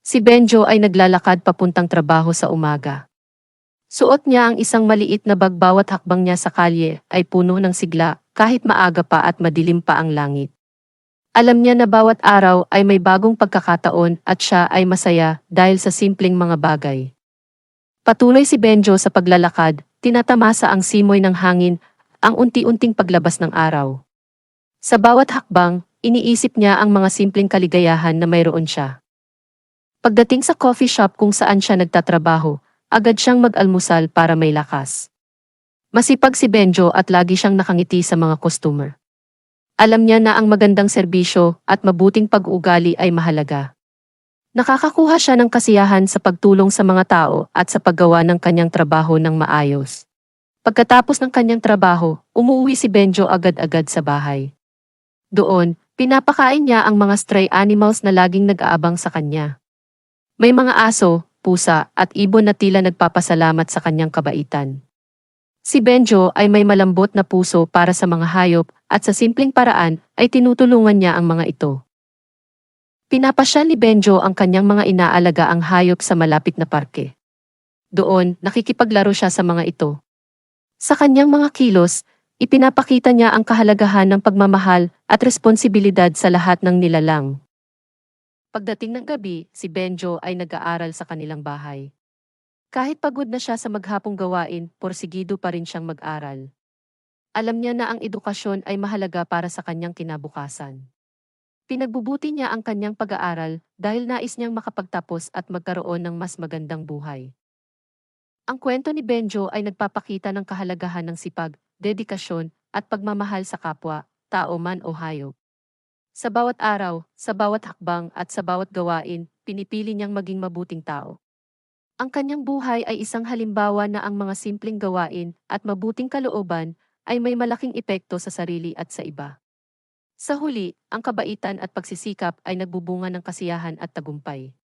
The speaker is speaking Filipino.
Si Benjo ay naglalakad papuntang trabaho sa umaga. Suot niya ang isang maliit na bag, bawat hakbang niya sa kalye ay puno ng sigla kahit maaga pa at madilim pa ang langit. Alam niya na bawat araw ay may bagong pagkakataon at siya ay masaya dahil sa simpleng mga bagay. Patuloy si Benjo sa paglalakad, tinatamasa ang simoy ng hangin, ang unti-unting paglabas ng araw. Sa bawat hakbang, iniisip niya ang mga simpleng kaligayahan na mayroon siya. Pagdating sa coffee shop kung saan siya nagtatrabaho, agad siyang mag-almusal para may lakas. Masipag si Benjo at lagi siyang nakangiti sa mga customer. Alam niya na ang magandang serbisyo at mabuting pag-uugali ay mahalaga. Nakakakuha siya ng kasiyahan sa pagtulong sa mga tao at sa paggawa ng kanyang trabaho ng maayos. Pagkatapos ng kanyang trabaho, umuwi si Benjo agad-agad sa bahay. Doon, pinapakain niya ang mga stray animals na laging nag-aabang sa kanya. May mga aso, pusa at ibon na tila nagpapasalamat sa kanyang kabaitan. Si Benjo ay may malambot na puso para sa mga hayop at sa simpleng paraan ay tinutulungan niya ang mga ito. Pinapasyal ni Benjo ang kanyang mga inaalagaang hayop sa malapit na parke. Doon, nakikipaglaro siya sa mga ito. Sa kanyang mga kilos, ipinapakita niya ang kahalagahan ng pagmamahal at responsibilidad sa lahat ng nilalang. Pagdating ng gabi, si Benjo ay nag-aaral sa kanilang bahay. Kahit pagod na siya sa maghapong gawain, porsigido pa rin siyang mag-aral. Alam niya na ang edukasyon ay mahalaga para sa kanyang kinabukasan. Pinagbubuti niya ang kanyang pag-aaral dahil nais niyang makapagtapos at magkaroon ng mas magandang buhay. Ang kwento ni Benjo ay nagpapakita ng kahalagahan ng sipag, dedikasyon, at pagmamahal sa kapwa, tao man o hayop. Sa bawat araw, sa bawat hakbang at sa bawat gawain, pinipili niyang maging mabuting tao. Ang kanyang buhay ay isang halimbawa na ang mga simpleng gawain at mabuting kalooban ay may malaking epekto sa sarili at sa iba. Sa huli, ang kabaitan at pagsisikap ay nagbubunga ng kasiyahan at tagumpay.